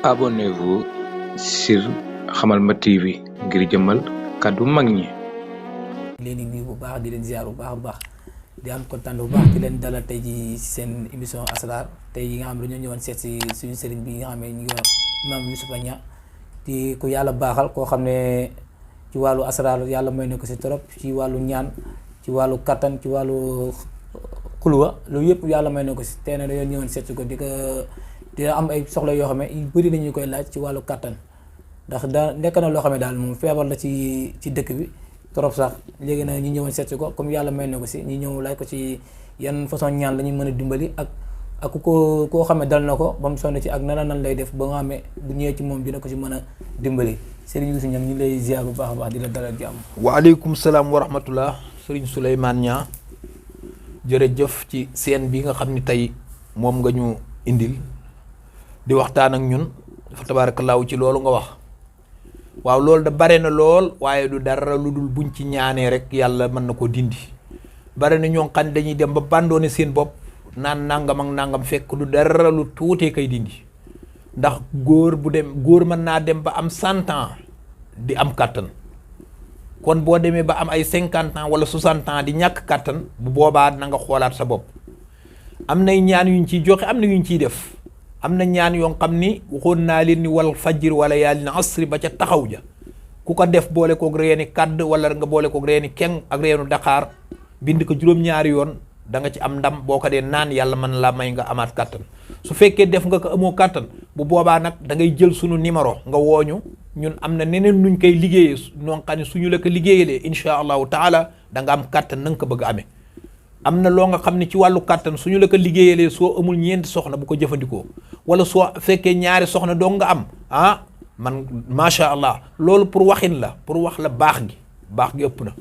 Abonnez-vous sur Hamalma TV ngir jëmmal kàddu mag ñi. leen di nuyu bu baax di leen ziar bu baax a baax di am kontaan bu baax di leen dalal tey ji seen émission Asrar tey yi nga xam ne dañoo ñëwoon seet si suñu sëriñ bi nga xam ne ñu ngi wax Imam Youssoupha Niang di ku yàlla baaxal koo xam ne ci wàllu asrar yàlla may na ko si trop ci wàllu ñaan ci wàllu kattan ci wàllu xulwa loolu yëpp yàlla may na ko si tey nag dañoo ñëwoon seet si ko di am ay soxla yoo xam ne yu bëri nañu koy laaj ci wàllu kattan ndax da nekk na loo xam ne daal moom feebar la ci dëkk bi trop sax léegi nag ñu ñëwoon seet si ko comme yàlla may na ko si ñu ñëw laaj ko ci yan façon ñaan la ñuy mën a dimbali ak koo xam ne dal na ko ba mu sonn ci ak nan lay def ba nga xam ne bu ñëwee ci moom dina ko si mën a dimbali Serigne Youssou Niang ñu lay ziar bu baax a baax di la dalal jàmm. waaleykum salaam wa rahmatullah Serigne Souleymane Niang jërëjëf ci seen bi nga xam ni tey moom nga ñu indil di waxtaan ak ñun fa tabaarakallaahu ci loolu nga wax waaw loolu da bare na lool waaye du dara lu dul buñ ci ñaanee rek yàlla mën na ko dindi bare na ñoo xam ne dañuy dem ba bandoone seen bopp naan nangam ak nangam fekk du dara lu tuutee kay dindi ndax góor mën naa dem ba am 100 ans di am kàttan kon boo demee ba am ay 50 ans wala 60 ans di ñàkk kàttan bu boobaa na nga xoolaat sa bopp am nay ñaan yuñ ciy joxe am na yuñ ciy def am na ñaan yoo xam ni waxoon naa leen ni wal fajr wala yaalin asri ba ca taxaw ja ku ko def boole koog reeni kàdd wala nga boole koog reeni keng ak reenu Dakar bind ko juróom-ñaari yoon da nga ci am ndam boo ko dee naan yàlla mën laa may nga amaat kàttan su fekkee def nga ko amoo kàttan bu boobaa nag da ngay jël sunu numéro nga wooñu ñun am na neneen nuñ koy liggéeyee noo xam ne suñu la ko liggéeyalee insha allahu taala da nga am kàttan na nga ko bëgg amee am na loo nga xam ne ci wàllu kàttan suñu la ko liggéeyalee soo amul ñeenti soxna bu ko jëfandikoo wala soo fekkee ñaari soxna doo nga am man macha allah loolu pour waxin la pour wax la baax gi ëpp na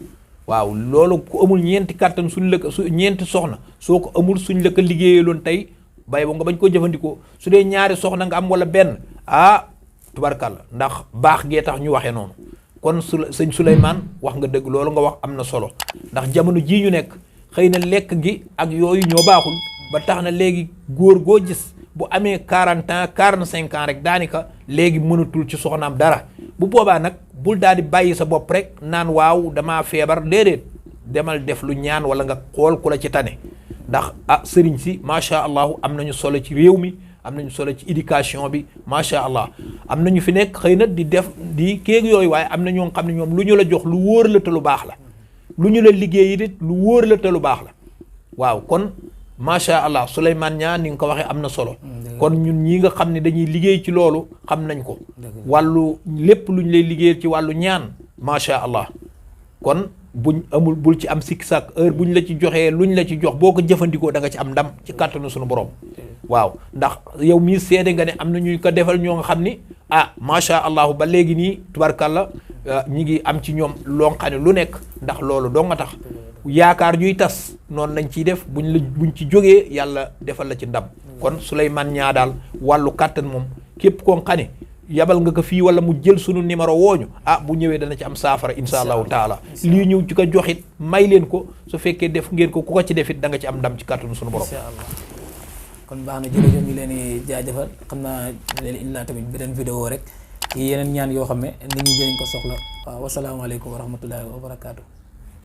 waaw loolu ku amul ñeenti kàttan ñeenti soxna soo ko amul suñ la ko liggéeyaloon tey bay ba nga bañ koo jëfandikoo su dee ñaari soxna nga am wala benn tubarkalla ndax baax gee tax ñu waxee noonu kon sëñ Souleymane wax nga dëgg loolu nga wax am na solo ndax jamono jii ñu nekk xëy na lekk gi ak yooyu ñoo baaxul ba tax na léegi góor goo gis bu amee 40 ans 45 ans rek daanaka léegi mënatul ci soxnaam dara bu boobaa nag bul daal di bàyyi sa bopp rek naan waaw damaa feebar déedéet demal def lu ñaan wala nga xool ku la ci tane ndax sëriñ si macha allah am nañu solo ci réew mi am nañu solo ci éducation bi macha allah am nañu fi nekk xëy na di def di kéeg yooyu waaye am na ñoo xam ne ñoom lu ñu la jox lu wóor la te lu baax la lu ñu la liggéey it lu wóor la te lu baax la waaw kon macha allah Souleymane Niang ni nga ko waxee am na solo kon ñun ñi nga xam ne dañuy liggéey ci loolu xam nañ ko wàllu lépp lu ñu lay liggéeyal ci wàllu ñaan macha allah kon bul ci am sikki sàkk heure buñ la ci joxee luñ la ci jox boo ko jëfandikoo da nga ci am ndam ci kàttanu suñu borom waaw ndax yow mii seede nga ne am na ñu ko defal ñoo nga xam ni macha allah ba léegi nii tubarkalla ñi ngi am ci ñoom loo xam ne lu nekk ndax loolu doo nga tax yaakaar ñuy tas noonu lañ ciy def buñ ci jógee yàlla defal la ci ndam kon Souleymane Niang daal wàllu kàttan moom képp koo xam ne yabal nga ko fii wala mu jël sunu numéro wooñu bu ñëwee dana ci am saafara insha allahu taala lii ñëw ci ko joxit may leen ko su fekkee def ngeen ko ku ko ci defit da nga ci am ndam ci kàttanu sunu borom kon baax na jërëjëf ñu leen di jaajëfal xam naa leen indi laa tamit beneen vidéo rek yi yeneen ñaan yoo xam ne nit ñi dinañ ko soxla waaw wasalaamaaleykum wa rahmatullahi wa barakaatu